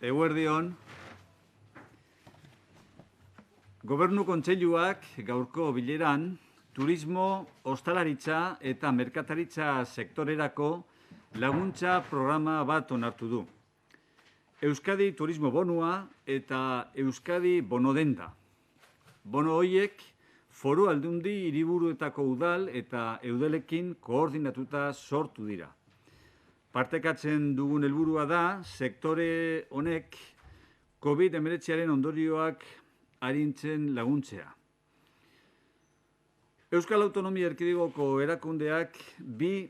Eguerdion, Gobernu Kontseiluak gaurko bileran turismo, ostalaritza eta merkataritza sektorerako laguntza programa bat onartu du. Euskadi Turismo Bonua eta Euskadi Bonodenda. Bono horiek foru aldundi hiriburuetako udal eta eudelekin koordinatuta sortu dira. Partekatzen dugun helburua da, sektore honek COVID-19 ondorioak arintzen laguntzea. Euskal Autonomia Erkidegoko erakundeak bi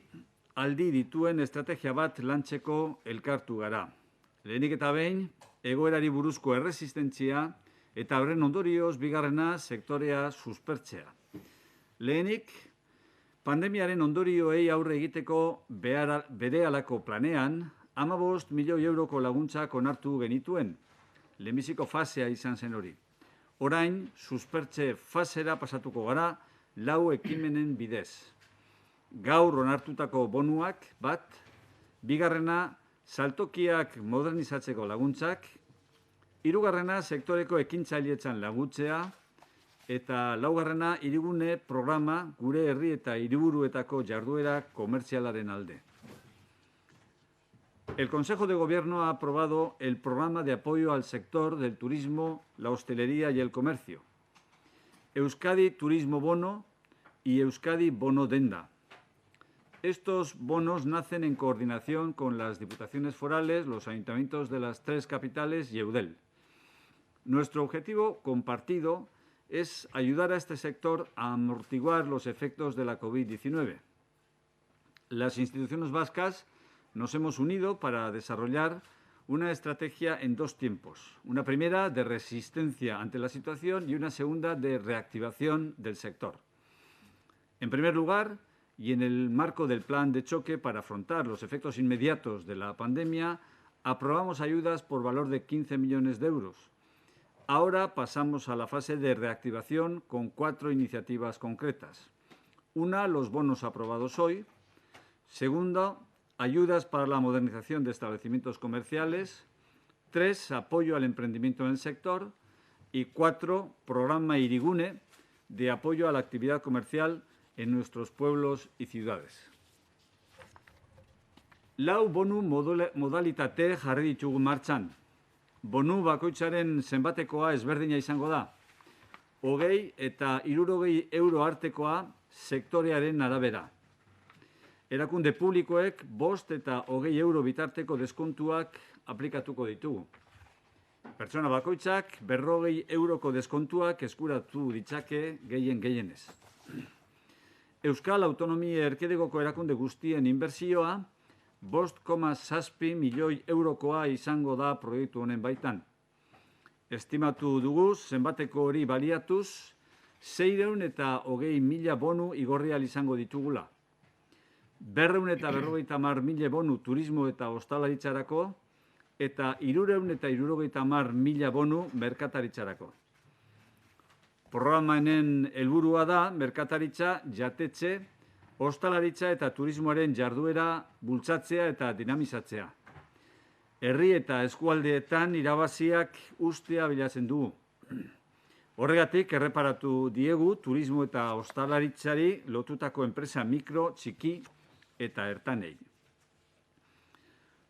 aldi dituen estrategia bat lantzeko elkartu gara. Lehenik eta behin, egoerari buruzko erresistentzia eta horren ondorioz bigarrena sektorea suspertzea. Lehenik, pandemiaren ondorioei aurre egiteko berehalako planean, 15 milioi euroko laguntzak onartu genituen. Lehenbiziko fasea izan zen hori. Orain, suspertze fasera pasatuko gara 4 ekimenen bidez. Gaur onartutako bonuak bat, bigarrena saltokiak modernizatzeko laguntzak, hirugarrena sektoreko ekintzailetzan laguntzea, eta laugarrena hirigune programa gure herri eta hiriburuetako jarduera komertzialaren alde. El Consejo de Gobierno ha aprobado el programa de apoyo al sector del turismo, la hostelería y el comercio. Euskadi Turismo Bono y Euskadi Bonodenda. Estos bonos nacen en coordinación con las diputaciones forales, los ayuntamientos de las 3 capitales y Eudel. Nuestro objetivo compartido es ayudar a este sector a amortiguar los efectos de la COVID-19. Las instituciones vascas nos hemos unido para desarrollar una estrategia en 2 tiempos. Una primera de resistencia ante la situación y una segunda de reactivación del sector. En primer lugar, y en el marco del plan de choque para afrontar los efectos inmediatos de la pandemia, aprobamos ayudas por valor de 15 millones de euros. Ahora pasamos a la fase de reactivación con 4 iniciativas concretas. Una, los bonos aprobados hoy. Segunda, ayudas para la modernización de establecimientos comerciales. 3, apoyo al emprendimiento en el sector. Y 4, programa Hirigune de apoyo a la actividad comercial en nuestros pueblos y ciudades. Lau bonu modalitate jarri ditugu martxan. Bonu bakoitzaren zenbatekoa ezberdina izango da. 20 eta 60 euro artekoa sektorearen arabera. Erakunde publikoek 5 eta 20 euro bitarteko deskontuak aplikatuko ditugu. Pertsona bakoitzak 40 euroko deskontuak eskuratu ditzake gehienez. Euskal Autonomia Erkidegoko erakunde guztien inbertsioa 5,7 milioi eurokoa izango da proiektu honen baitan. Estimatu dugu zenbateko hori baliatuz 620.000 bonu igorri ahal izango ditugula. 250.000 bonu turismo eta ostalaritzarako eta 370.000 bonu merkataritzarako. Programanen helburua da merkataritza, jatetxe, ostalaritza eta turismoaren jarduera bultzatzea eta dinamizatzea. Herri eta eskualdeetan irabaziak ustea bilatzen dugu. Horregatik erreparatu diegu turismo eta ostalaritzari lotutako enpresa mikro, txiki eta ertanei.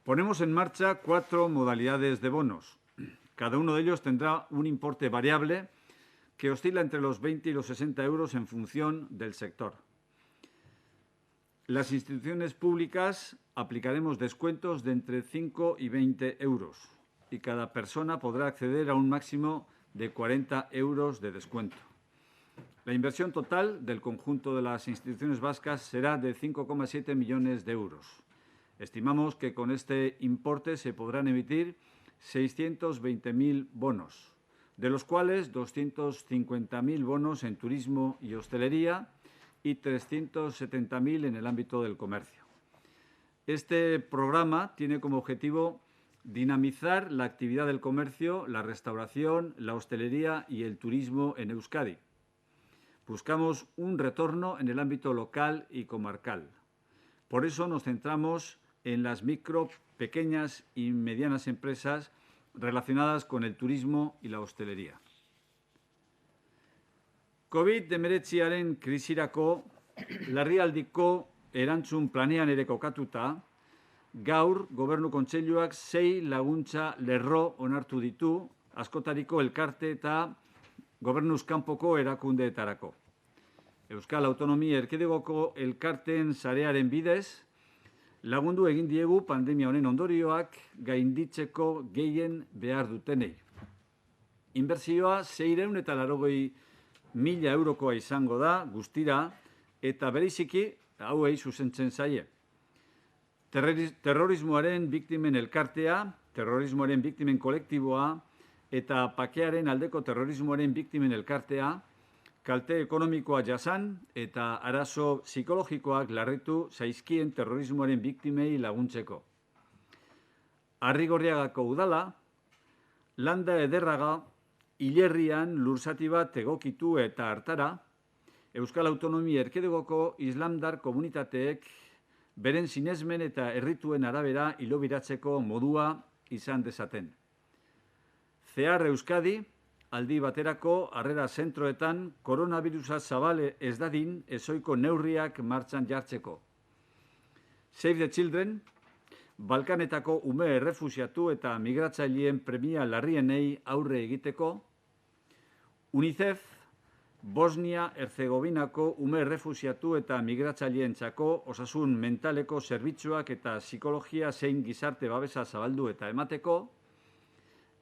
Ponemos en marcha 4 modalidades de bonos. Cada uno de ellos tendrá un importe variable que oscila entre los 20 y los 60 euros en función del sector. Las instituciones públicas aplicaremos descuentos de entre 5 y 20 euros y cada persona podrá acceder a un máximo de 40 euros de descuento. La inversión total del conjunto de las instituciones vascas será de 5,7 millones de euros. Estimamos que con este importe se podrán emitir 620.000 bonos, de los cuales 250.000 bonos en turismo y hostelería y 370.000 en el ámbito del comercio. Este programa tiene como objetivo dinamizar la actividad del comercio, la restauración, la hostelería y el turismo en Euskadi. Buscamos un retorno en el ámbito local y comarcal. Por eso nos centramos en las micro, pequeñas y medianas empresas relacionadas con el turismo y la hostelería. COVID-19 krisirako larrialdiko erantzun planean ere kokatuta, gaur Gobernu Kontseiluak 6 laguntza lerro onartu ditu askotariko elkarte eta gobernuz kanpoko erakundeetarako. Euskal Autonomia Erkidegoko elkarteen sarearen bidez, lagundu egin diegu pandemia honen ondorioak gainditzeko gehien behar dutenei. Inbertsioa 680.000 eurokoa izango da guztira eta bereziki hauei zuzentzen zaie. Terrorismoaren biktimen elkartea, terrorismoaren biktimen kolektiboa eta pakearen aldeko terrorismoaren biktimen elkartea, kalte ekonomikoa jasan eta arazo psikologikoak larritu zaizkien terrorismoaren biktimei laguntzeko. Arrigorriagako udala, Landa Ederraga, hilerrian lurzati bat egokitu eta hartara, Euskal Autonomia Erkidegoko islamdar komunitateek beren sinesmen eta errituen arabera hilobiratzeko modua izan dezaten. Zehar Euskadi, aldi baterako harrera zentroetan koronavirusa zabale ez dadin ezoiko neurriak martxan jartzeko. Save the Children, Balkanetako ume errefusiatu eta migratzaileen premia larrienei aurre egiteko, UNICEF, Bosnia-Herzegovinako ume errefusiatu eta migratzaileentzako osasun mentaleko zerbitzuak eta psikologia zein gizarte babesa zabaldu eta emateko,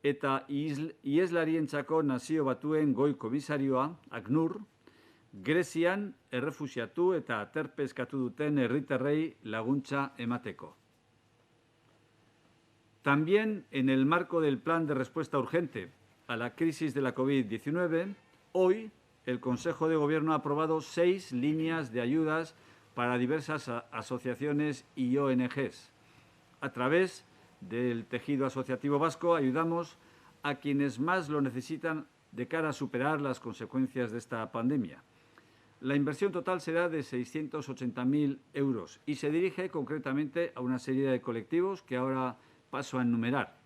eta iheslarientzako Nazio Batuen Goi Komisarioa, ACNUR, Grezian errefusiatu eta aterpeskatu duten herritarrei laguntza emateko. También en el marco del Plan de Respuesta Urgente a la crisis de la COVID-19, hoy el Consejo de Gobierno ha aprobado 6 líneas de ayudas para diversas asociaciones y ONGs. A través del tejido asociativo vasco ayudamos a quienes más lo necesitan de cara a superar las consecuencias de esta pandemia. La inversión total será de 680.000 euros y se dirige concretamente a una serie de colectivos que ahora paso a enumerar.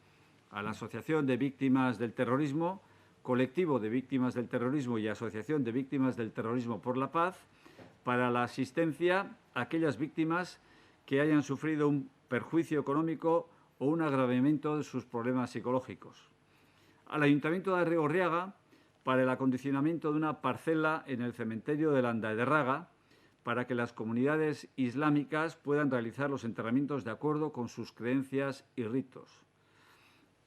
A la Asociación de Víctimas del Terrorismo, Colectivo de Víctimas del Terrorismo y Asociación de Víctimas del Terrorismo por la Paz, para la asistencia a aquellas víctimas que hayan sufrido un perjuicio económico o un agravamiento de sus problemas psicológicos. Al Ayuntamiento de Arrigorriaga, para el acondicionamiento de una parcela en el cementerio de Landa Ederraga, para que las comunidades islámicas puedan realizar los enterramientos de acuerdo con sus creencias y ritos.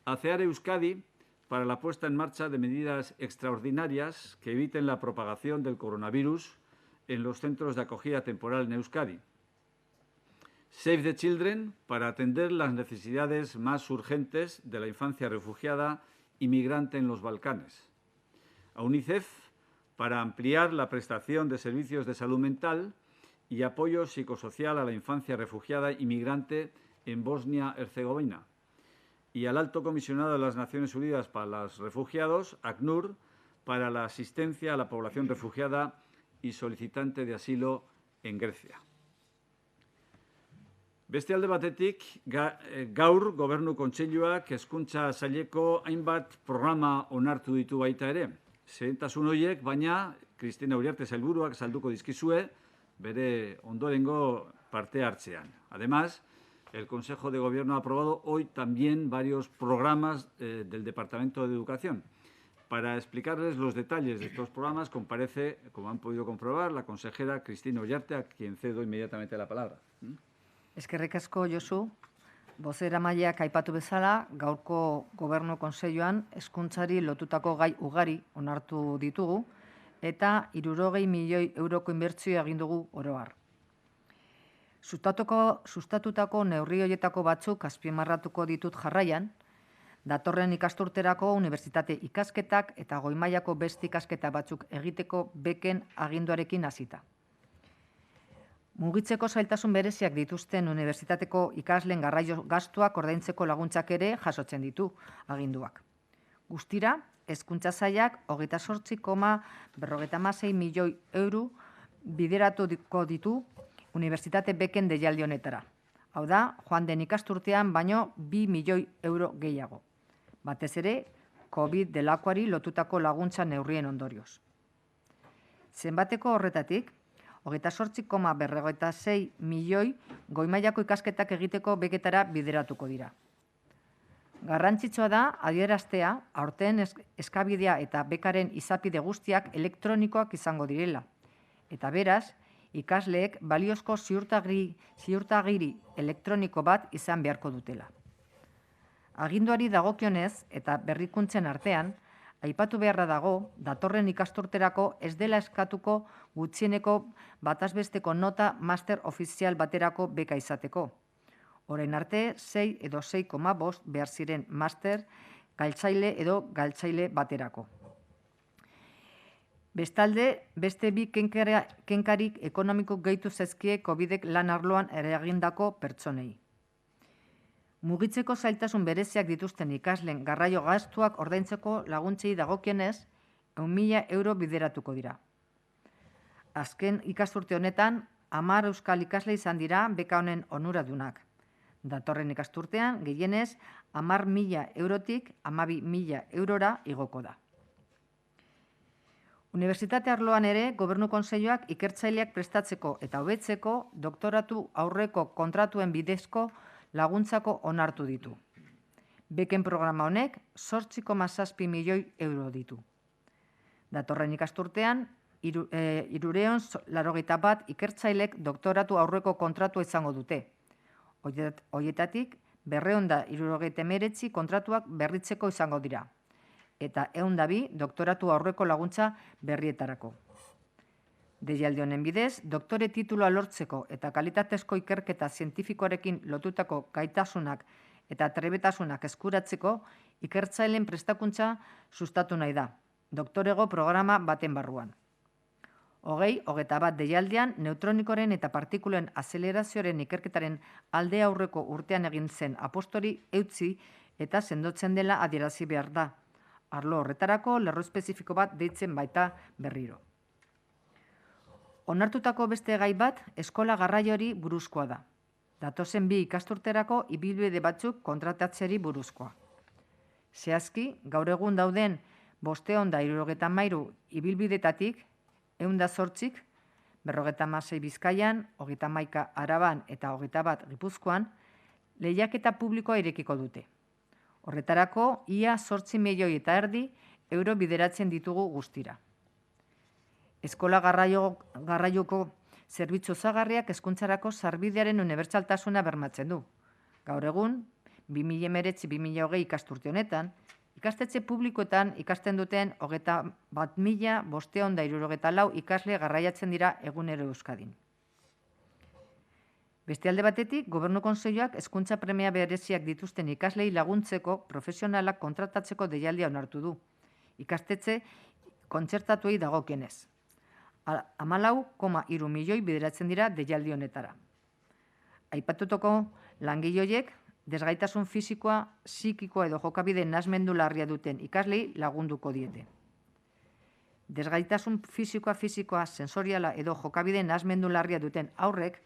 A CEAR Euskadi, para la puesta en marcha de medidas extraordinarias que eviten la propagación del coronavirus en los centros de acogida temporal en Euskadi. Save the Children, para atender las necesidades más urgentes de la infancia refugiada y migrante en los Balcanes. A UNICEF, para ampliar la prestación de servicios de salud mental y apoyo psicosocial a la infancia refugiada y migrante en Bosnia-Herzegovina. Y al Alto Comisionado de las Naciones Unidas para los Refugiados, ACNUR, para la asistencia a la población refugiada y solicitante de asilo en Grecia. Beste alde batetik, gaur Gobernu Kontseiluak hezkuntza saileko hainbat programa onartu ditu baita ere. Zehentasun horiek, baina Cristina Uriarte sailburuak salduko dizkizue bere ondorengo parte hartzean. Además, el Consejo de Gobierno ha aprobado hoy también varios programas del Departamento de Educación. Para explicarles los detalles de estos programas comparece, como han podido comprobar, la consejera Cristina Uriarte, a quien cedo inmediatamente la palabra. Eskerrik asko, Josu. Bozeramaileak aipatu bezala, gaurko Gobernu Kontseiluan hezkuntzari lotutako gai ugari onartu ditugu eta 60 milioi euroko inbertsioa egin dugu oro har. Sustatutako neurri horietako batzuk azpimarratuko ditut jarraian, datorren ikasturterako unibertsitate ikasketak eta goi mailako beste ikasketa batzuk egiteko beken aginduarekin hasita. Mugitzeko zailtasun bereziak dituzten unibertsitateko ikasleen garraio gastuak ordaintzeko laguntzak ere jasotzen ditu aginduak. Guztira, Hezkuntza Sailak 28,56 milioi euro bideratuko ditu unibertsitate beken deialdi honetara. Hau da, joan den ikasturtean baino 2 milioi euro gehiago. batez ere, COVID delakoari lotutako laguntza neurrien ondorioz. Zenbateko horretatik, 28,46 milioi goi-mailako ikasketak egiteko beketara bideratuko dira. Garrantzitsua da adieraztea aurten eskabidea eta bekaren izapide guztiak elektronikoak izango direla. Eta beraz, ikasleek baliozko ziurtagiri elektroniko bat izan beharko dutela. Aginduari dagokionez eta berrikuntzen artean, aipatu beharra dago, datorren ikasturterako ez dela eskatuko gutxieneko batazbesteko nota master ofizial baterako beka izateko. Orain arte, 6 edo 6,5 behar ziren master galtzaile edo galtzaile baterako. Bestalde, beste bi kenkarik ekonomiko gehitu zaizkie COVID-ek lan arloan eragindako pertsonei. Mugitzeko zailtasun bereziak dituzten ikasleen garraio gastuak ordaintzeko laguntzei dagokienez, 100.000 euro bideratuko dira. Azken ikasturte honetan, 10 euskal ikasle izan dira beka honen onuradunak. Datorren ikasturtean, gehienez, 10.000 eurotik 12.000 eurora igoko da. Unibertsitate arloan ere, Gobernu Kontseiluak ikertzaileak prestatzeko eta hobetzeko doktoratu aurreko kontratuen bidezko laguntzako onartu ditu. Beken programa honek 8,7 milioi euro ditu. Datorren ikasturtean, 381 ikertzailek doktoratu aurreko kontratua izango dute. Horietatik, 279 kontratuak berritzeko izango dira. Eta 102 doktoratu aurreko laguntza berrietarako. Deialdi honen bidez, doktore titulua lortzeko eta kalitatezko ikerketa zientifikoarekin lotutako gaitasunak eta trebetasunak eskuratzeko ikertzaileen prestakuntza sustatu nahi da, doktorego programa baten barruan. 21 deialdian, neutronikoren eta partikulen azelerazioaren ikerketaren alde aurreko urtean egin zen apostori eutzi eta sendotzen dela adierazi behar da. Arlo horretarako lerro espezifiko bat deitzen baita berriro. Onartutako beste gai bat eskola garraiori buruzkoa da. Datozen bi ikasturterako ibilbide batzuk kontratatzeari buruzkoa. Zehazki, gaur egun dauden 573 ibilbidetatik 108, 56 Bizkaian, 31 Araban eta 21 Gipuzkoan, lehiaketa publikoa irekiko dute. Horretarako, ia 8 milioi eta erdi euro bideratzen ditugu guztira. Eskola garraioko zerbitzu osagarriak hezkuntzarako sarbidearen unibertsaltasuna bermatzen du. Gaur egun, 2019-2020 ikasturte honetan, ikastetxe publikoetan ikasten duten 21.564 ikasle garraiatzen dira egunero Euskadin. Beste alde batetik, Gobernu Kontseiluak hezkuntza premia bereziak dituzten ikaslei laguntzeko profesionalak kontratatzeko deialdia onartu du. Ikastetxe kontzertatuei dagokienez. 14,3 milioi bideratzen dira deialdi honetara. Aipatutako langile horiek desgaitasun fisikoa, psikikoa edo jokabide nahasmendu larria duten ikaslei lagunduko diete. Desgaitasun fisikoa, sensoriala edo jokabide nahasmendu larria duten haurrek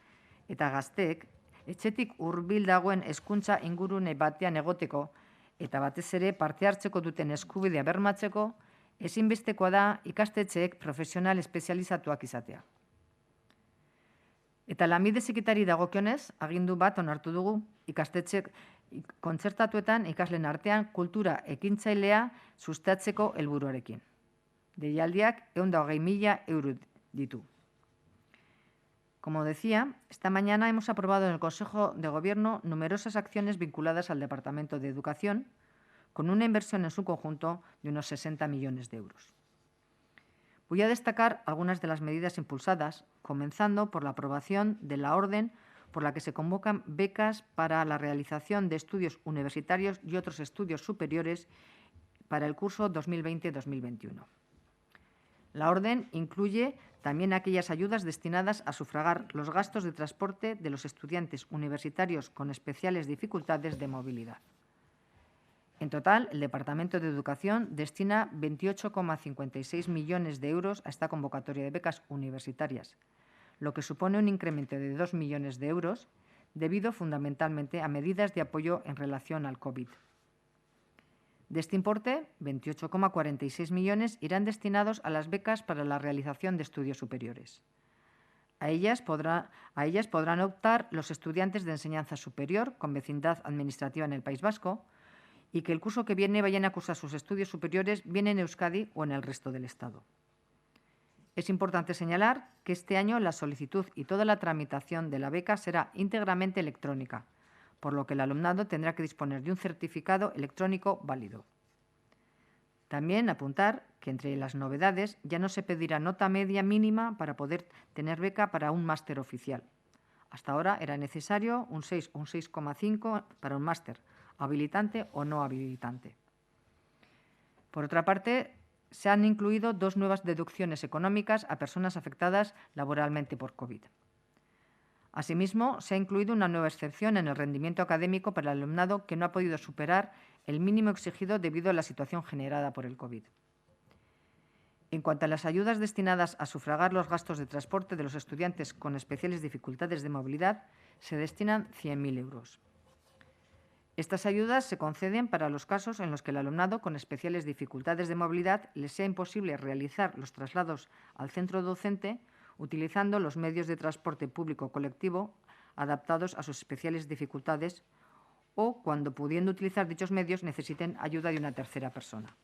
eta gazteek etxetik hurbil dagoen hezkuntza ingurune batean egoteko eta batez ere parte hartzeko duten eskubidea bermatzeko ezinbestekoa da ikastetxeek profesional espezializatuak izatea. Eta lanbide heziketari dagokionez, agindu bat onartu dugu, ikastetxeek kontzertatuetan ikasleen artean kultura ekintzailea sustatzeko helburuarekin. Deialdiak 120.000 euro ditu. Como decía, esta mañana hemos aprobado en el Consejo de Gobierno numerosas acciones vinculadas al Departamento de Educación, con una inversión en su conjunto de unos 60 millones de euros. Voy a destacar algunas de las medidas impulsadas, comenzando por la aprobación de la orden por la que se convocan becas para la realización de estudios universitarios y otros estudios superiores para el curso 2020-2021. La orden incluye también aquellas ayudas destinadas a sufragar los gastos de transporte de los estudiantes universitarios con especiales dificultades de movilidad. En total, el Departamento de Educación destina 28,56 millones de euros a esta convocatoria de becas universitarias, lo que supone un incremento de 2 millones de euros debido fundamentalmente a medidas de apoyo en relación al COVID. De este importe, 28,46 millones irán destinados a las becas para la realización de estudios superiores. A ellas podrán optar los estudiantes de enseñanza superior con vecindad administrativa en el País Vasco y que el curso que viene vayan a cursar sus estudios superiores bien en Euskadi o en el resto del Estado. Es importante señalar que este año la solicitud y toda la tramitación de la beca será íntegramente electrónica, por lo que el alumnado tendrá que disponer de un certificado electrónico válido. También apuntar que entre las novedades ya no se pedirá nota media mínima para poder tener beca para un máster oficial. Hasta ahora era necesario un 6 o un 6,5 para un máster, habilitante o no habilitante. Por otra parte, se han incluido 2 nuevas deducciones económicas a personas afectadas laboralmente por COVID. Asimismo, se ha incluido una nueva excepción en el rendimiento académico para el alumnado que no ha podido superar el mínimo exigido debido a la situación generada por el COVID. En cuanto a las ayudas destinadas a sufragar los gastos de transporte de los estudiantes con especiales dificultades de movilidad, se destinan 100.000 euros. Estas ayudas se conceden para los casos en los que el alumnado con especiales dificultades de movilidad les sea imposible realizar los traslados al centro docente utilizando los medios de transporte público o colectivo adaptados a sus especiales dificultades o cuando, pudiendo utilizar dichos medios, necesiten ayuda de una tercera persona.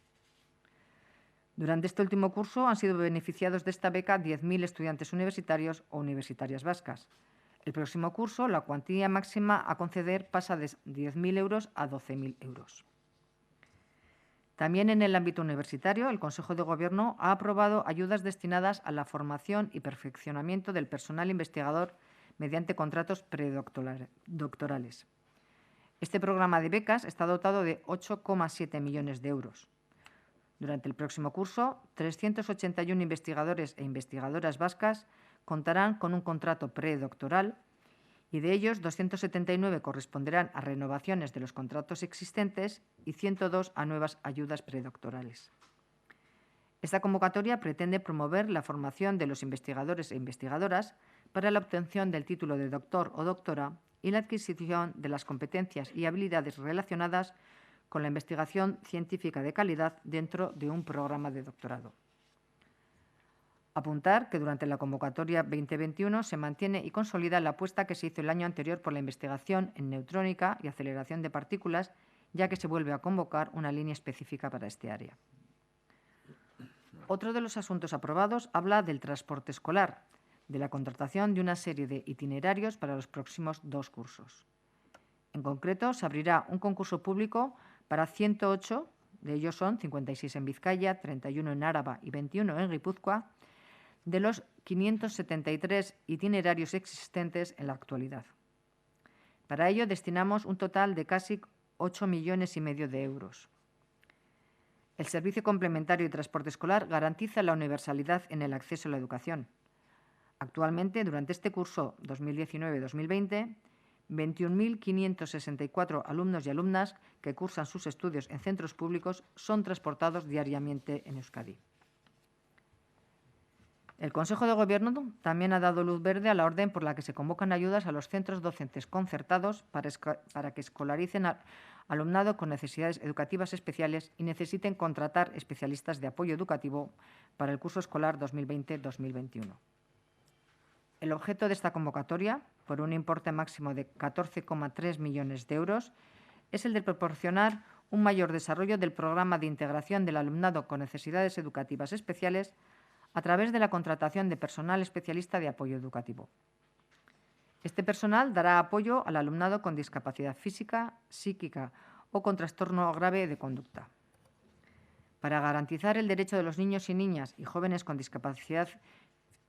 Durante este último curso han sido beneficiados de esta beca 10.000 estudiantes universitarios o universitarias vascas. El próximo curso, la cuantía máxima a conceder pasa de 10.000 euros a 12.000 euros. También en el ámbito universitario, el Consejo de Gobierno ha aprobado ayudas destinadas a la formación y perfeccionamiento del personal investigador mediante contratos predoctorales. Este programa de becas está dotado de 8,7 millones de euros. Durante el próximo curso, 381 investigadores e investigadoras vascas contarán con un contrato predoctoral y de ellos 279 corresponderán a renovaciones de los contratos existentes y 102 a nuevas ayudas predoctorales. Esta convocatoria pretende promover la formación de los investigadores e investigadoras para la obtención del título de doctor o doctora y la adquisición de las competencias y habilidades relacionadas con la investigación científica de calidad dentro de un programa de doctorado. Apuntar que durante la convocatoria 2021 se mantiene y consolida la apuesta que se hizo el año anterior por la investigación en neutrónica y aceleración de partículas, ya que se vuelve a convocar una línea específica para este área. Otro de los asuntos aprobados habla del transporte escolar, de la contratación de una serie de itinerarios para los próximos 2 cursos. En concreto, se abrirá un concurso público para 108, de ellos son 56 en Vizcaya, 31 en Áraba y 21 en Guipúzcoa, de los 573 itinerarios existentes en la actualidad. Para ello destinamos un total de casi 8,5 millones de euros. El servicio complementario de transporte escolar garantiza la universalidad en el acceso a la educación. Actualmente, durante este curso 2019-2020, 21.564 alumnos y alumnas que cursan sus estudios en centros públicos son transportados diariamente en Euskadi. El Consejo de Gobierno también ha dado luz verde a la orden por la que se convocan ayudas a los centros docentes concertados para que escolaricen alumnado con necesidades educativas especiales y necesiten contratar especialistas de apoyo educativo para el curso escolar 2020-2021. El objeto de esta convocatoria, por un importe máximo de 14,3 millones de euros, es el de proporcionar un mayor desarrollo del programa de integración del alumnado con necesidades educativas especiales a través de la contratación de personal especialista de apoyo educativo. Este personal dará apoyo al alumnado con discapacidad física, psíquica o con trastorno grave de conducta. Para garantizar el derecho de los niños y niñas y jóvenes con discapacidad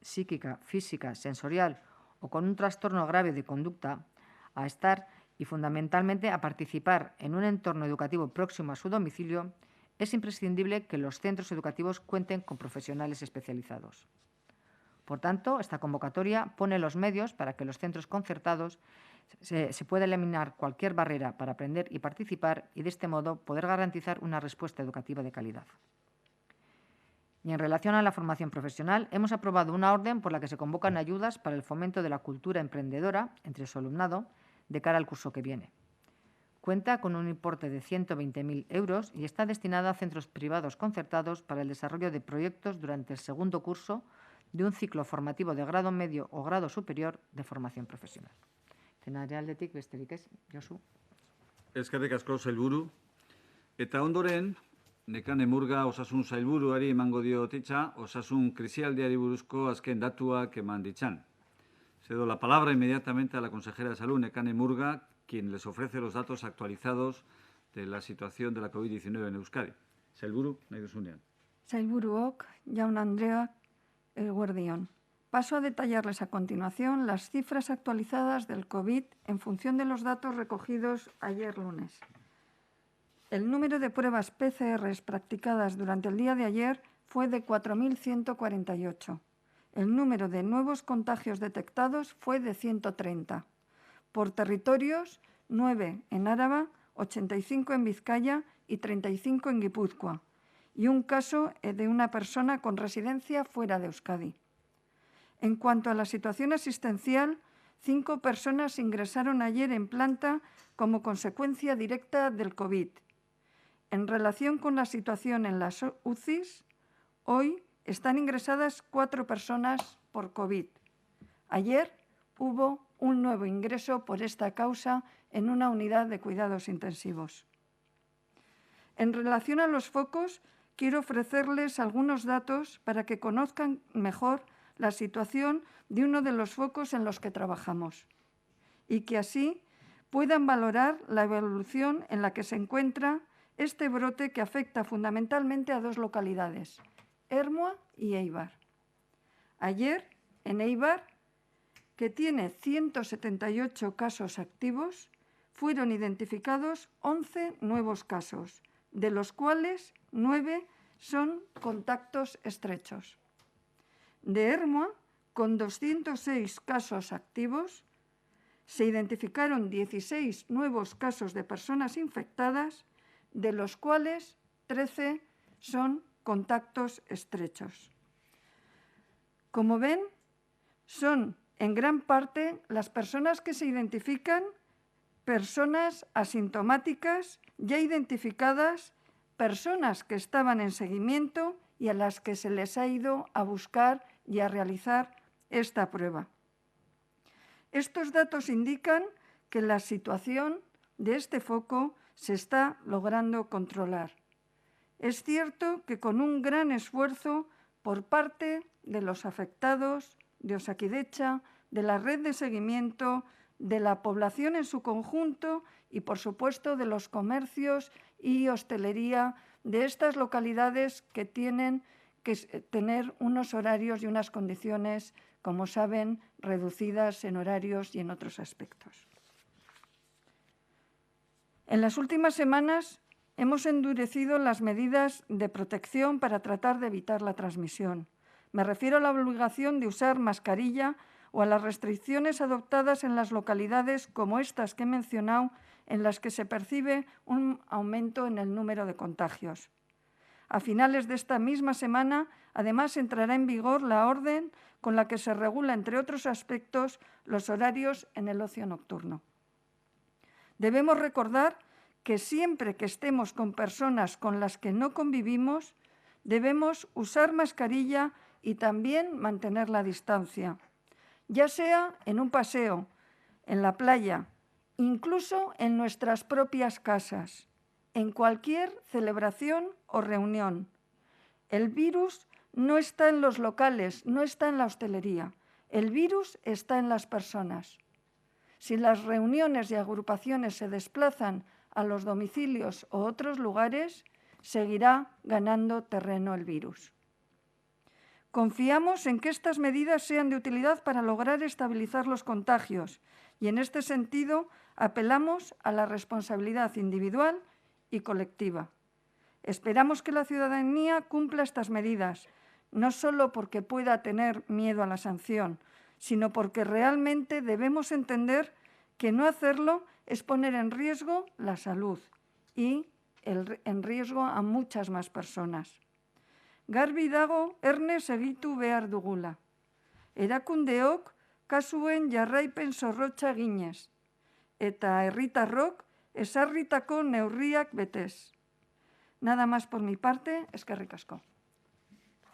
psíquica, física, sensorial o con un trastorno grave de conducta, a estar y fundamentalmente a participar en un entorno educativo próximo a su domicilio, es imprescindible que los centros educativos cuenten con profesionales especializados. Por tanto, esta convocatoria pone los medios para que los centros concertados se pueda eliminar cualquier barrera para aprender y participar y, de este modo, poder garantizar una respuesta educativa de calidad. Y en relación a la formación profesional, hemos aprobado una orden por la que se convocan ayudas para el fomento de la cultura emprendedora entre su alumnado de cara al curso que viene. Cuenta con un importe de 120.000 euros y está destinada a centros privados concertados para el desarrollo de proyectos durante el segundo curso de un ciclo formativo de grado medio o grado superior de formación profesional. Aldetik besterik ez, Josu. Eskerrik asko sailburu. Eta ondoren, Nekane Murga osasun sailburuari emango dio hitza, osasun krisialdiari buruzko azken datuak eman ditzan. Cedo la palabra inmediatamente a la consejera de Salud, Nekane Murga, quien les ofrece los datos actualizados de la situación de la COVID-19 en Euskadi. Sailburu, nahi duzunean. Sailburuok, Jaun Andreak, eguerdion. Paso a detallarles a continuación las cifras actualizadas del COVID en función de los datos recogidos ayer lunes. El número de pruebas PCR practicadas durante el día de ayer fue de 4.148. El número de nuevos contagios detectados fue de 130. Por territorios, 9 en Áraba, 85 en Vizcaya y 35 en Guipúzcoa, y un caso de una persona con residencia fuera de Euskadi. En cuanto a la situación asistencial, 5 personas ingresaron ayer en planta como consecuencia directa del COVID. En relación con la situación en las UCIs, hoy están ingresadas 4 personas por COVID. Ayer hubo un nuevo ingreso por esta causa en una unidad de cuidados intensivos. En relación a los focos, quiero ofrecerles algunos datos para que conozcan mejor la situación de uno de los focos en los que trabajamos y que así puedan valorar la evolución en la que se encuentra este brote que afecta fundamentalmente a 2 localidades, Ermua y Eibar. Ayer, en Eibar, que tiene 178 casos activos, fueron identificados 11 nuevos casos, de los cuales 9 son contactos estrechos. De Ermua, con 206 casos activos, se identificaron 16 nuevos casos de personas infectadas, de los cuales 13 son contactos estrechos. Como ven, son en gran parte las personas que se identifican, personas asintomáticas ya identificadas, personas que estaban en seguimiento y a las que se les ha ido a buscar y a realizar esta prueba. Estos datos indican que la situación de este foco se está logrando controlar. Es cierto que con un gran esfuerzo por parte de los afectados, de Osakidetza, de la red de seguimiento, de la población en su conjunto y, por supuesto, de los comercios y hostelería de estas localidades que tienen que tener unos horarios y unas condiciones, como saben, reducidas en horarios y en otros aspectos. En las últimas semanas hemos endurecido las medidas de protección para tratar de evitar la transmisión. Me refiero a la obligación de usar mascarilla o a las restricciones adoptadas en las localidades como estas que he mencionado, en las que se percibe un aumento en el número de contagios. A finales de esta misma semana, además, entrará en vigor la orden con la que se regula, entre otros aspectos, los horarios en el ocio nocturno. Debemos recordar que siempre que estemos con personas con las que no convivimos, debemos usar mascarilla y también mantener la distancia, ya sea en un paseo, en la playa, incluso en nuestras propias casas, en cualquier celebración o reunión. El virus no está en los locales, no está en la hostelería. El virus está en las personas. Si las reuniones y agrupaciones se desplazan a los domicilios o otros lugares, seguirá ganando terreno el virus. Confiamos en que estas medidas sean de utilidad para lograr estabilizar los contagios y, en este sentido, apelamos a la responsabilidad individual y colectiva. Esperamos que la ciudadanía cumpla estas medidas, no solo porque pueda tener miedo a la sanción, sino porque realmente debemos entender que no hacerlo es poner en riesgo la salud y en riesgo a muchas más personas. Garbi dago erne segitu behar dugula. Erakundeok kasuen jarraipen zorrotza ginez, eta herritarrok ezarritako neurriak betez. Nada más por mi parte, eskerrik asko.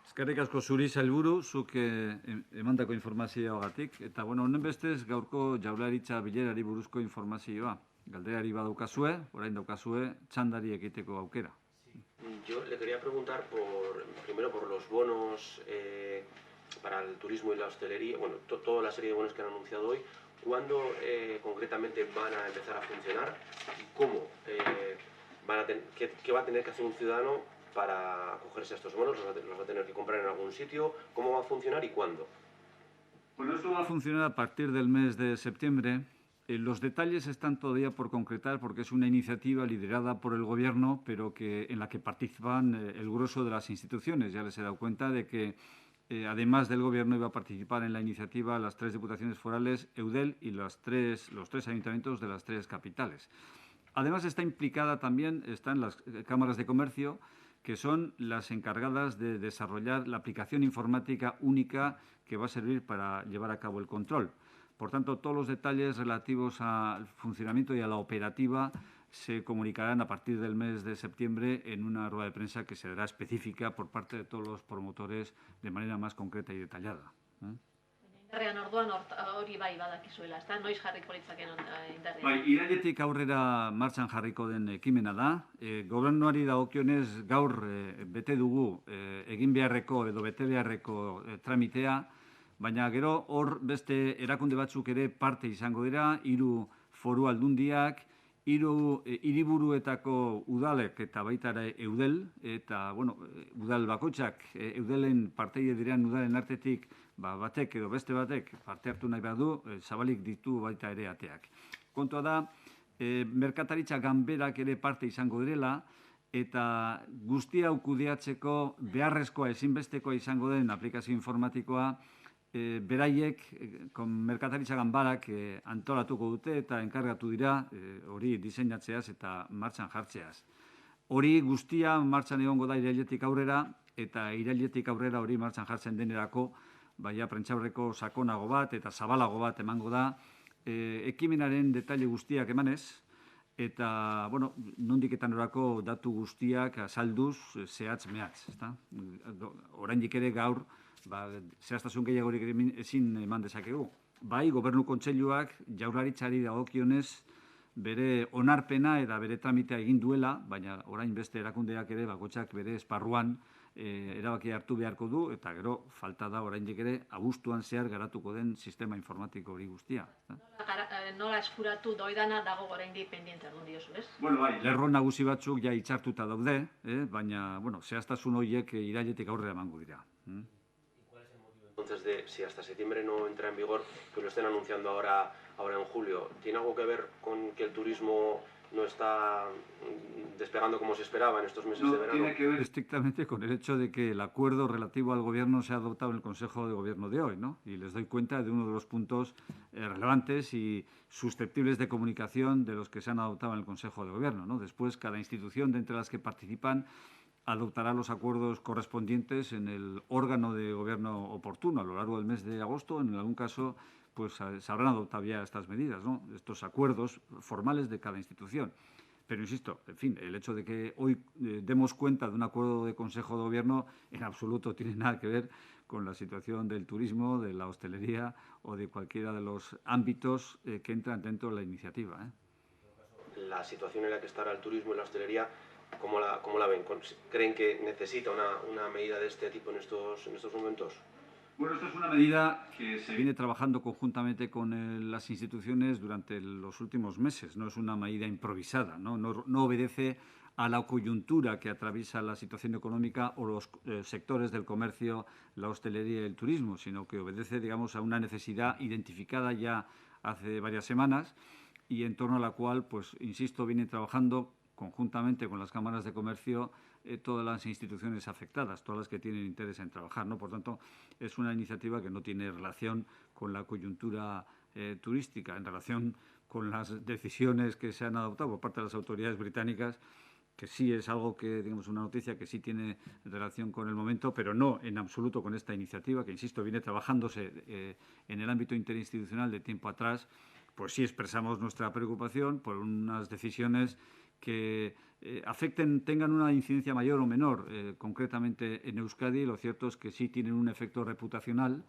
Eskerrik asko zuri sailburu, zuk emandako informazioagatik. Eta, honen bestez, gaurko Jaurlaritza bilerari buruzko informazioa. Galderari badaukazue, orain daukazue, txandari egiteko aukera. Yo le quería preguntar primero por los bonos para el turismo y la hostelería, bueno, toda la serie de bonos que han anunciado hoy, ¿cuándo concretamente van a empezar a funcionar y cómo qué va a tener que hacer un ciudadano para acogerse a estos bonos? ¿Los va a tener que comprar en algún sitio? ¿Cómo va a funcionar y cuándo? Bueno, esto va a funcionar a partir del mes de septiembre. Los detalles están todavía por concretar porque es una iniciativa liderada por el Gobierno, pero en la que participan el grueso de las instituciones. Ya les he dado cuenta de que, además del Gobierno, iba a participar en la iniciativa las 3 diputaciones forales, Eudel y los tres ayuntamientos de las 3 capitales. Además, están las cámaras de comercio, que son las encargadas de desarrollar la aplicación informática única que va a servir para llevar a cabo el control. Por tanto, todos los detalles relativos al funcionamiento y a la operativa se comunicarán a partir del mes de septiembre en una rueda de prensa que será específica por parte de todos los promotores de manera más concreta y detallada. Indarrean orduan hori bai badakizuela, ezta? Noiz jarriko litzakeen indarrean? Bai, irailetik aurrera martxan jarriko den ekimena da. Gobernuari dagokionez gaur bete dugu egin beharreko edo bete beharreko tramitea, baina gero hor beste erakunde batzuk ere parte izango dira, 3 foru aldundiak, 3 hiriburuetako udalek eta baita ere Eudel, eta udal bakoitzak Eudelen parteide diren udalen artetik batek edo beste batek parte hartu nahi badu, zabalik ditu baita ere ateak. Kontua da, merkataritza ganberak ere parte izango direla, eta guztia kudeatzeko beharrezkoa ezinbestekoa izango den aplikazio informatikoa beraiek, merkataritza ganbarak antolatuko dute eta enkargatu dira hori diseinatzeaz eta martxan jartzeaz. Hori guztia martxan egongo da irailetik aurrera, eta irailetik aurrera hori martxan jartzen denerako, baina prentsaurreko sakonago bat eta zabalago bat emango da, ekimenaren detaile guztiak emanez, eta, nondik eta norako datu guztiak azalduz zehatz mehatz. Oraindik ere gaur, zehaztasun gehiagorik ezin eman dezakegu. Bai, Gobernu Kontseiluak Jaurlaritzari dagokionez bere onarpena eta bere tramitea egin duela, baina orain beste erakundeak ere bakoitzak bere esparruan erabaki hartu beharko du, eta gero falta da oraindik ere abuztuan zehar garatuko den sistema informatiko hori guztia. Nola eskuratu doidana dago oraindik pendiente egon diozu, ez? Bai, lerro nagusi batzuk ja hitzartuta daude, baina zehaztasun horiek irailetik aurrera emango dira. Entonces, si hasta septiembre no entra en vigor, que lo estén anunciando ahora en julio, ¿tiene algo que ver con que el turismo no está despegando como se esperaba en estos meses de verano? No, tiene que ver estrictamente con el hecho de que el acuerdo relativo al Gobierno se ha adoptado en el Consejo de Gobierno de hoy, ¿no? Y les doy cuenta de uno de los puntos relevantes y susceptibles de comunicación de los que se han adoptado en el Consejo de Gobierno, ¿no? Después, cada institución de entre las que participan adoptará los acuerdos correspondientes en el órgano de gobierno oportuno a lo largo del mes de agosto. En algún caso, se habrán adoptado ya estas medidas, ¿no? Estos acuerdos formales de cada institución. Pero insisto, en fin, el hecho de que hoy demos cuenta de un acuerdo de Consejo de Gobierno en absoluto tiene nada que ver con la situación del turismo, de la hostelería o de cualquiera de los ámbitos que entran dentro de la iniciativa. La situación en la que está el turismo y la hostelería, ¿cómo la ven? ¿Creen que necesita una medida de este tipo en estos momentos? Bueno, esto es una medida que se viene trabajando conjuntamente con las instituciones durante los últimos meses. No es una medida improvisada, no obedece a la coyuntura que atraviesa la situación económica o los sectores del comercio, la hostelería y el turismo, sino que obedece, digamos, a una necesidad identificada ya hace varias semanas y en torno a la cual, pues, insisto, viene trabajando conjuntamente con las cámaras de comercio todas las instituciones afectadas, todas las que tienen interés en trabajar, ¿no? Por tanto, es una iniciativa que no tiene relación con la coyuntura turística, en relación con las decisiones que se han adoptado por parte de las autoridades británicas, que sí es algo que, digamos, una noticia que sí tiene relación con el momento, pero no en absoluto con esta iniciativa, que, insisto, viene trabajándose en el ámbito interinstitucional de tiempo atrás, pues sí expresamos nuestra preocupación por unas decisiones que tengan una incidencia mayor o menor. Concretamente en Euskadi, lo cierto es que sí tienen un efecto reputacional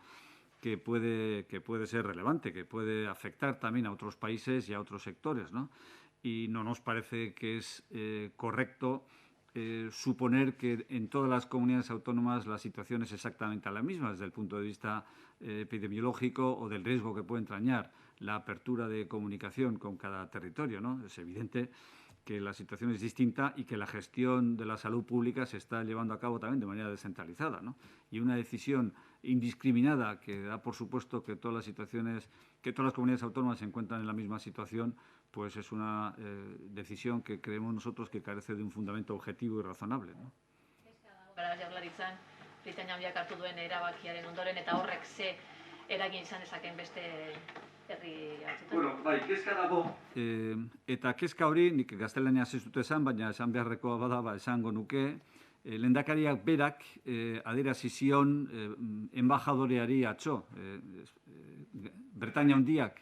que puede ser relevante, que puede afectar también a otros países y a otros sectores, ¿no? Y no nos parece que es correcto suponer que en todas las comunidades autónomas la situación es exactamente la misma desde el punto de vista epidemiológico o del riesgo que puede entrañar la apertura de comunicación con cada territorio, ¿no? Es evidente que la situación es distinta y que la gestión de la salud pública se está llevando a cabo también de manera descentralizada, ¿no? Y una decisión indiscriminada que da por supuesto que todas las comunidades autónomas se encuentran en la misma situación, pues es una decisión que creemos nosotros que carece de un fundamento objetivo y razonable, ¿no? Gara Jaurlaritzan, Britainia handiak hartu duen erabakiaren ondoren eta horrek ze eragin izan dezakeen beste herri batzuetan. Bueno, bai, kezka dago. Eta kezka hori, nik gaztelaniaz ez dut esan, baina esan beharrekoa bada, esango nuke. Lehendakariak berak adierazi zion enbajadoreari atzo. Britainia handiak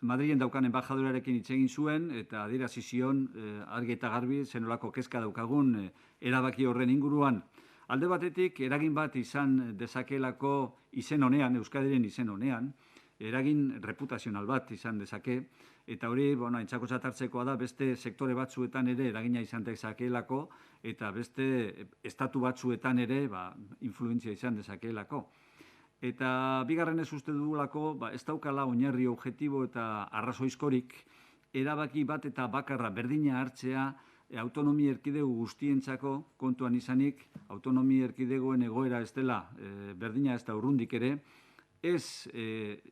Madrilen daukan enbajadorearekin hitz egin zuen eta adierazi zion argi eta garbi zenolako kezka daukagun erabaki horren inguruan. Alde batetik, eragin bat izan dezakeelako izen honean, Euskadiren izen honean, eragin reputazional bat izan dezake, eta hori, aintzakotzat hartzekoa da, beste sektore batzuetan ere eragina izan dezakeelako, eta beste estatu batzuetan ere influentzia izan dezakeelako. Eta bigarrenez uste dugulako, ez daukala oinarri objektibo eta arrazoizkorik, erabaki bat eta bakarra berdina hartzea autonomia erkidego guztientzako kontuan izanik, autonomia erkidegoen egoera ez dela berdina ez da urrundik ere, ez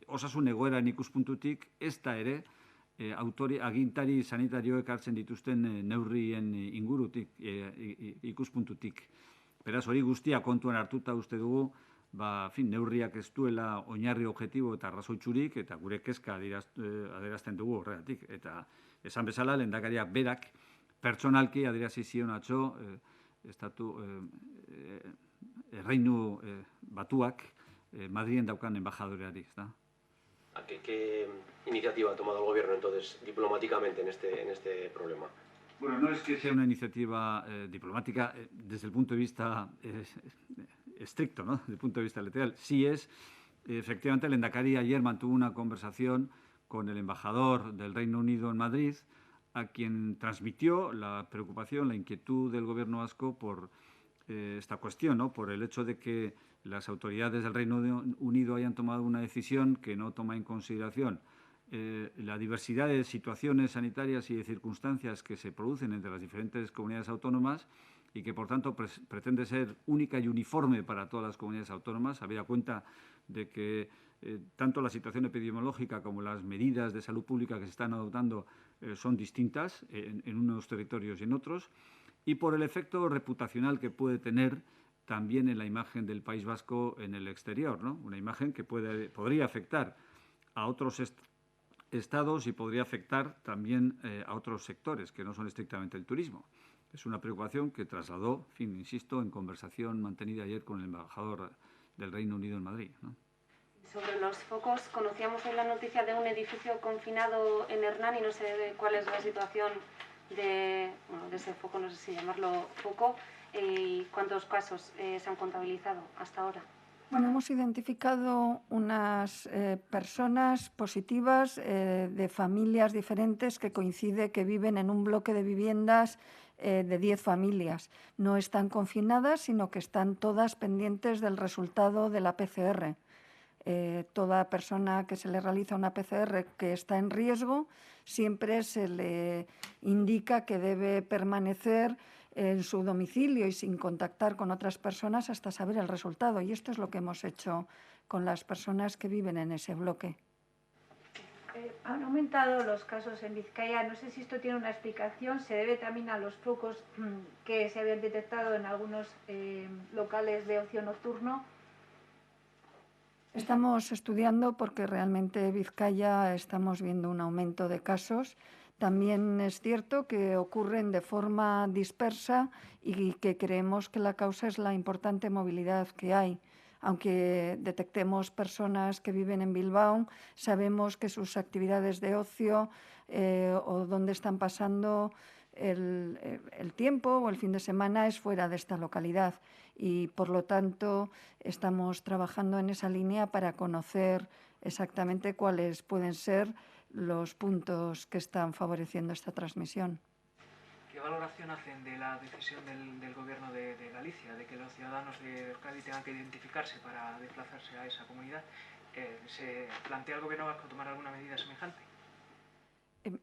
osasun egoeran ikuspuntutik, ez da ere agintari sanitarioek hartzen dituzten neurrien ingurutik, ikuspuntutik. Beraz, hori guztia kontuan hartuta uste dugu, neurriak ez duela oinarri objektibo eta arrazoitzurik, eta gure kezka adierazten dugu horregatik. Eta esan bezala, lehendakariak berak, pertsonalki adierazi zion atzo, Erreinu Batuak, Madrilen daukan enbajadoreari, ¿está? ¿Qué iniciativa ha tomado el gobierno entonces diplomáticamente en este problema? Bueno, no es que sea una iniciativa diplomática desde el punto de vista estricto, ¿no? Desde el punto de vista literal. Sí es, efectivamente, el Lehendakari ayer mantuvo una conversación con el embajador del Reino Unido en Madrid, a quien transmitió la preocupación, la inquietud del Gobierno vasco por esta cuestión, ¿no? Por el hecho de que las autoridades del Reino Unido hayan tomado una decisión que no toma en consideración la diversidad de situaciones sanitarias y de circunstancias que se producen entre las diferentes comunidades autónomas y que, por tanto, pretende ser única y uniforme para todas las comunidades autónomas, habida cuenta de que tanto la situación epidemiológica como las medidas de salud pública que se están adoptando son distintas en unos territorios y en otros, y por el efecto reputacional que puede tener también en la imagen del País Vasco en el exterior, ¿no? Una imagen que podría afectar a otros estados y podría afectar también a otros sectores que no son estrictamente el turismo. Es una preocupación que trasladó, insisto, en conversación mantenida ayer con el embajador del Reino Unido en Madrid, ¿no? Sobre los focos, conocíamos hoy la noticia de un edificio confinado en Hernán y no sé cuál es la situación de ese foco, no sé si llamarlo foco, y cuántos casos se han contabilizado hasta ahora. Bueno, hemos identificado unas personas positivas de familias diferentes que coincide que viven en un bloque de viviendas de 10 familias. No están confinadas, sino que están todas pendientes del resultado de la PCR. Toda persona que se le realiza una PCR que está en riesgo, siempre se le indica que debe permanecer en su domicilio y sin contactar con otras personas hasta saber el resultado. Y esto es lo que hemos hecho con las personas que viven en ese bloque. Han aumentado los casos en Vizcaya. No sé si esto tiene una explicación. Se debe también a los focos que se habían detectado en algunos locales de ocio nocturno. Estamos estudiando porque realmente en Vizcaya estamos viendo un aumento de casos. También es cierto que ocurren de forma dispersa y que creemos que la causa es la importante movilidad que hay. Aunque detectemos personas que viven en Bilbao, sabemos que sus actividades de ocio o dónde están pasando el tiempo o el fin de semana es fuera de esta localidad y, por lo tanto, estamos trabajando en esa línea para conocer exactamente cuáles pueden ser los puntos que están favoreciendo esta transmisión. ¿Qué valoración hacen de la decisión del Gobierno de Galicia de que los ciudadanos de Euskadi tengan que identificarse para desplazarse a esa comunidad? ¿Se plantea el Gobierno vasco tomar alguna medida semejante?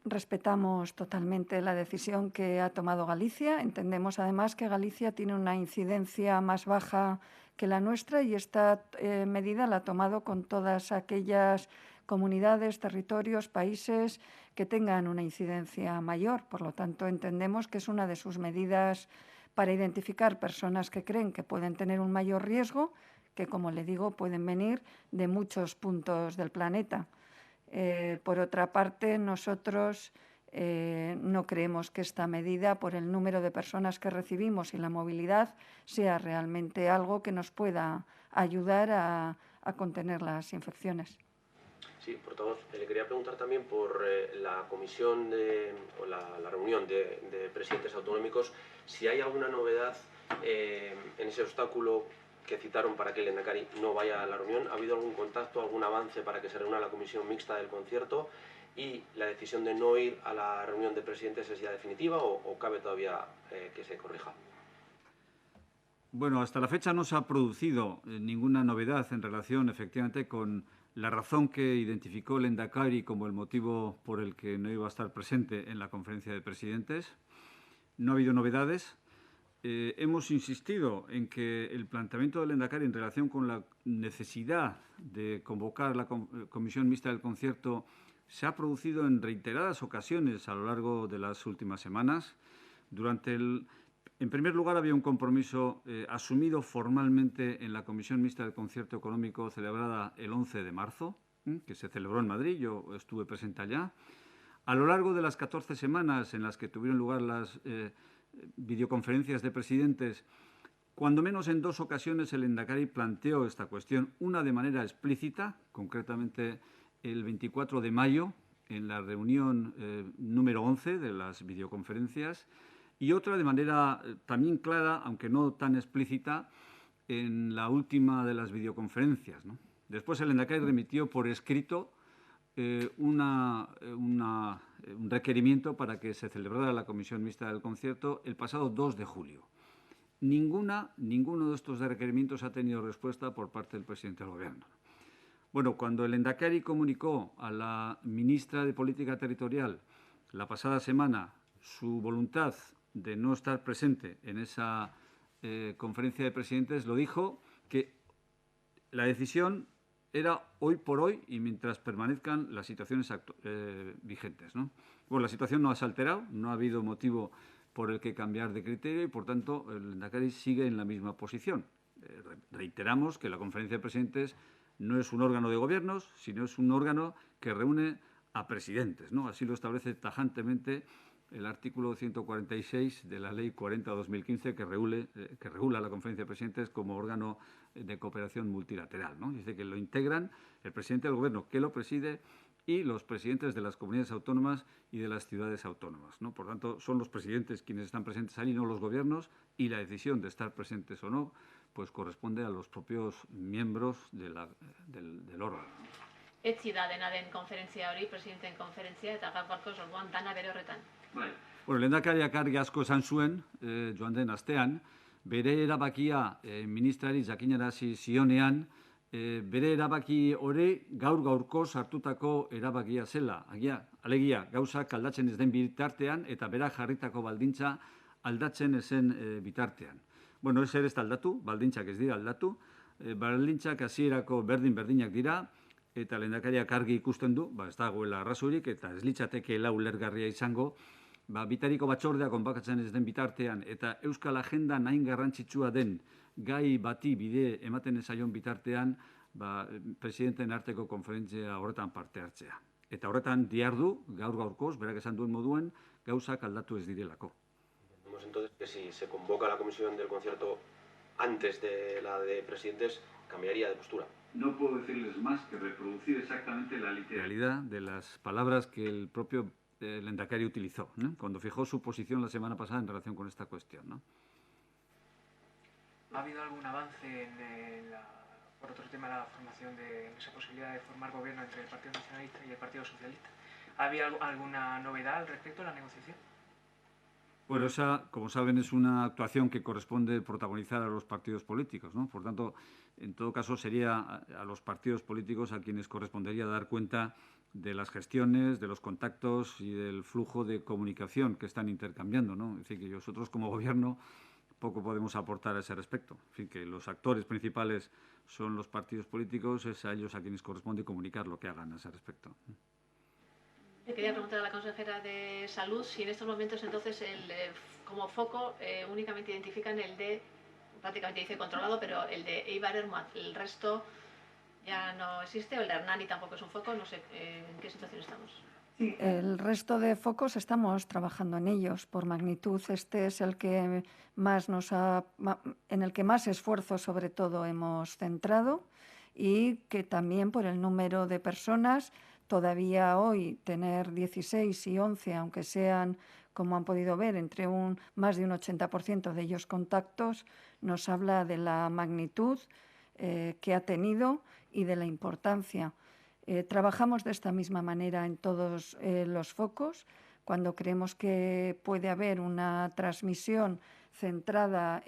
Respetamos totalmente la decisión que ha tomado Galicia. Entendemos, además, que Galicia tiene una incidencia más baja que la nuestra y esta medida la ha tomado con todas aquellas comunidades, territorios, países que tengan una incidencia mayor. Por lo tanto, entendemos que es una de sus medidas para identificar personas que creen que pueden tener un mayor riesgo, que, como le digo, pueden venir de muchos puntos del planeta. Por otra parte, nosotros no creemos que esta medida, por el número de personas que recibimos y la movilidad, sea realmente algo que nos pueda ayudar a contener las infecciones. Sí, portavoz, le quería preguntar también por la comisión o la reunión de presidentes autonómicos, si hay alguna novedad en ese obstáculo que citaron para que el Lehendakari no vaya a la reunión. ¿Ha habido algún contacto, algún avance para que se reúna la comisión mixta del concierto? ¿Y la decisión de no ir a la reunión de presidentes es ya definitiva o cabe todavía que se corrija? Bueno, hasta la fecha no se ha producido ninguna novedad en relación, efectivamente, con la razón que identificó el Lehendakari como el motivo por el que no iba a estar presente en la conferencia de presidentes. No ha habido novedades. Hemos insistido en que el planteamiento del Lehendakari en relación con la necesidad de convocar la comisión mixta del concierto se ha producido en reiteradas ocasiones a lo largo de las últimas semanas. En primer lugar, había un compromiso asumido formalmente en la comisión mixta del concierto económico celebrada el 11 de marzo, que se celebró en Madrid. Yo estuve presente allá. A lo largo de las 14 semanas en las que tuvieron lugar las videoconferencias de presidentes, cuando menos en 2 ocasiones el Lehendakari planteó esta cuestión, una de manera explícita, concretamente el 24 de mayo, en la reunión número 11 de las videoconferencias, y otra de manera también clara, aunque no tan explícita, en la última de las videoconferencias, ¿no? Después el Lehendakari remitió por escrito un requerimiento para que se celebrara la comisión mixta del concierto el pasado 2 de julio. Ninguno de estos requerimientos ha tenido respuesta por parte del presidente del Gobierno. Bueno, cuando el Lehendakari comunicó a la ministra de Política Territorial la pasada semana su voluntad de no estar presente en esa conferencia de presidentes, lo dijo que la decisión era hoy por hoy y mientras permanezcan las situaciones vigentes, ¿no? Bueno, la situación no se ha alterado, no ha habido motivo por el que cambiar de criterio y, por tanto, el Lehendakari sigue en la misma posición. Reiteramos que la conferencia de presidentes no es un órgano de gobiernos, sino es un órgano que reúne a presidentes, ¿no? Así lo establece tajantemente el artículo 146 de la Ley 40/2015 que regula la conferencia de presidentes como órgano de cooperación multilateral, ¿no? Dice que lo integran el presidente del Gobierno, que lo preside, y los presidentes de las comunidades autónomas y de las ciudades autónomas, ¿no? Por tanto, son los presidentes quienes están presentes allí, no los gobiernos, y la decisión de estar presentes o no pues corresponde a los propios miembros del órgano. Etzi da dena den konferentzia hori, presidenteen konferentzia, eta gaurkoz orduan dana bere horretan. Bueno, lehendakariak argi asko esan zuen, joan den astean, bere erabakia ministrari jakinarazi zionean, bere erabaki hori gaur-gaurkoz hartutako erabakia zela. Alegia, gauzak aldatzen ez den bitartean eta berak jarritako baldintza aldatzen ezen bitartean. Bueno, ez ere ez aldatu, baldintzak ez dira aldatu, baldintzak hasierako berdin-berdinak dira, eta lehendakariak argi ikusten du, ez dagoela arrazoirik eta ez litzatekeela ulergarria izango, bitariko batzordea konbakatzen ez den bitartean eta Euskal Agenda nahin garrantzitsua den gai bati bide ematen ezaion bitartean, presidenteen arteko konferentzia horretan parte hartzea. Eta horretan dihardu, gaur-gaurkoz, berak esan duen moduen, gauzak aldatu ez direlako. Entonces que si se convoca la comisión del concierto antes de la de presidentes, cambiaría de postura. No puedo decirles más que reproducir exactamente la literalidad de las palabras que el propio Lehendakari utilizó, ¿no?, cuando fijó su posición la semana pasada en relación con esta cuestión, ¿no? ¿Ha habido algún avance por otro tema, la formación de esa posibilidad de formar gobierno entre el Partido Nacionalista y el Partido Socialista? ¿Ha habido alguna novedad al respecto de la negociación? Bueno, esa, como saben, es una actuación que corresponde protagonizar a los partidos políticos, ¿no? Por tanto, en todo caso, sería a los partidos políticos a quienes correspondería dar cuenta de las gestiones, de los contactos y del flujo de comunicación que están intercambiando, ¿no? Es decir, que nosotros como Gobierno poco podemos aportar a ese respecto. En fin, que los actores principales son los partidos políticos, es a ellos a quienes corresponde comunicar lo que hagan a ese respecto. Le quería preguntar a la consejera de Salud si en estos momentos entonces como foco únicamente identifican el de, prácticamente dice controlado, pero el de Eibar-Ermua, el resto ya no existe, o el de Hernani tampoco es un foco, no sé en qué situación estamos. Sí, el resto de focos estamos trabajando en ellos por magnitud. Este es el que más en el que más esfuerzo sobre todo hemos centrado, y que también por el número de personas, todavía hoy tener 16 y 11, aunque sean, como han podido ver, entre más de un 80% de ellos contactos, nos habla de la magnitud que ha tenido y de la importancia. Trabajamos de esta misma manera en todos los focos. Cuando creemos que puede haber una transmisión centrada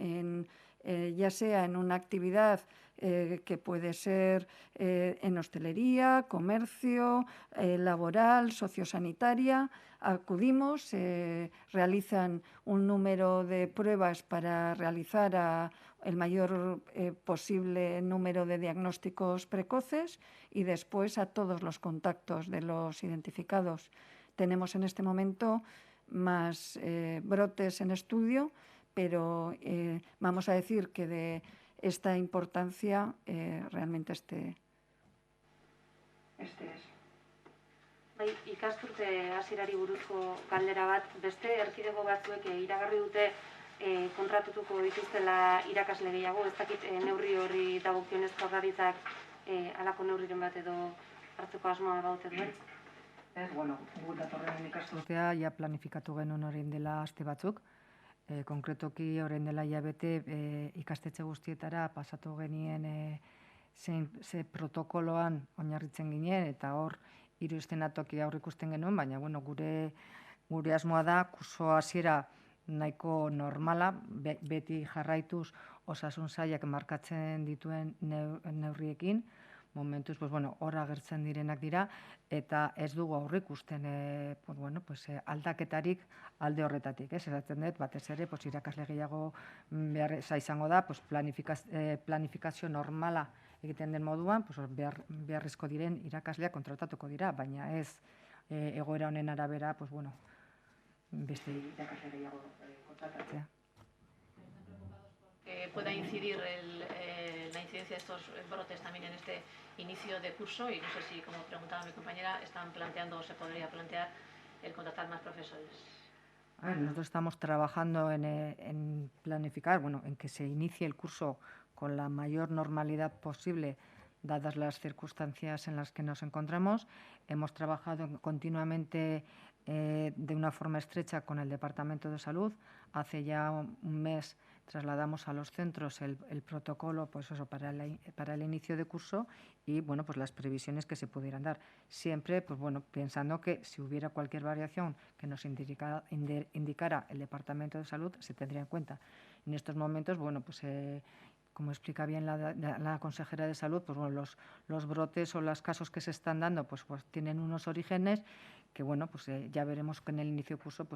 ya sea en una actividad que puede ser en hostelería, comercio, laboral, sociosanitaria, acudimos, se realizan un número de pruebas para realizar el mayor posible número de diagnósticos precoces, y después a todos los contactos de los identificados. Tenemos en este momento más brotes en estudio, pero vamos a decir que de esta importancia realmente este es. Bai, ikasturte hasierari buruzko galdera bat, beste erkidego batzuek iragarri dute kontratutuko dituztela irakasle gehiago, ez dakit neurri horri dagokionez Jaurlaritzak halako neurriren bat edo hartzeko asmoa baute duen? Bueno, gu datorren ikasturtea ja planifikatu genuen orain dela aste batzuk. Konkretoki orain dela hilabete ikastetxe guztietara pasatu genien ze protokoloan oinarritzen ginen, eta hor 3 eszenatoki aurreikusten genuen, baina bueno, gure asmoa da kurso hasiera nahiko normala, beti jarraituz osasun sailak markatzen dituen neurriekin. Momentuz, hor agertzen direnak dira, eta ez dugu aurreikusten aldaketarik alde horretatik. Esaten dut, batez ere, irakasle gehiago behar izango da, planifikazio normala egiten den moduan, beharrezko diren irakasleak kontratatuko dira, baina ez egoera honen arabera, beste irakasle gehiago kontratatzea. Pueda incidir la incidencia de estos brotes también en este inicio de curso, y no sé si, como preguntaba mi compañera, están planteando o se podría plantear el contratar más profesores. A ver, nosotros estamos trabajando en planificar, en que se inicie el curso con la mayor normalidad posible, dadas las circunstancias en las que nos encontramos. Hemos trabajado continuamente de una forma estrecha con el Departamento de Salud. Hace ya un mes trasladamos a los centros el protocolo para el inicio de curso y las previsiones que se pudieran dar. Siempre pensando que si hubiera cualquier variación que nos indicara el Departamento de Salud, se tendría en cuenta. En estos momentos, como explica bien la consejera de Salud, los brotes o los casos que se están dando tienen unos orígenes que ya veremos en el inicio de curso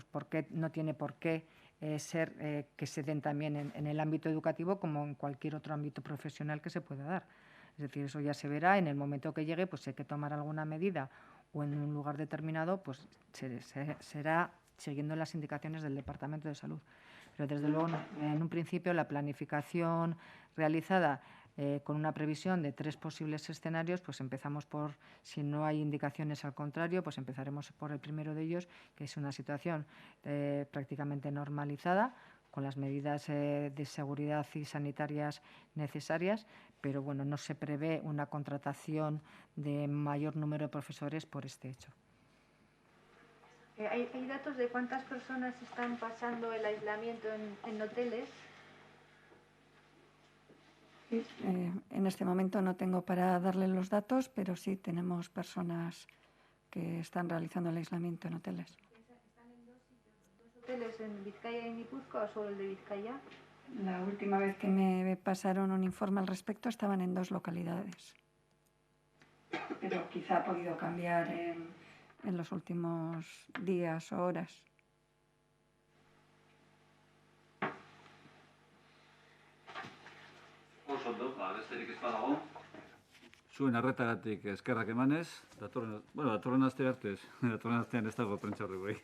no tiene por qué ser que se den también en el ámbito educativo como en cualquier otro ámbito profesional que se pueda dar. Es decir, eso ya se verá en el momento que llegue, si hay que tomar alguna medida o en un lugar determinado, será siguiendo las indicaciones del Departamento de Salud. Pero desde luego, en un principio, la planificación realizada con una previsión de 3 posibles escenarios, empezamos por, si no hay indicaciones al contrario, empezaremos por el primero de ellos, que es una situación prácticamente normalizada, con las medidas de seguridad y sanitarias necesarias, pero bueno, no se prevé una contratación de mayor número de profesores por este hecho. ¿Hay datos de cuántas personas están pasando el aislamiento en hoteles? En este momento no tengo para darle los datos, pero sí tenemos personas que están realizando el aislamiento en hoteles. ¿Están en dos hoteles en Vizcaya y en Guipúzcoa o solo el de Vizcaya? La última vez que me pasaron un informe al respecto estaban en 2 localidades. Pero quizá ha podido cambiar en los últimos días o horas. Oso ondo, besterik ez badago. Zuen arretagatik eskerrak emanez, datorren aste arte ez, datorren astean ez dago prentsa horregoei.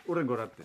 Hurrengora arte.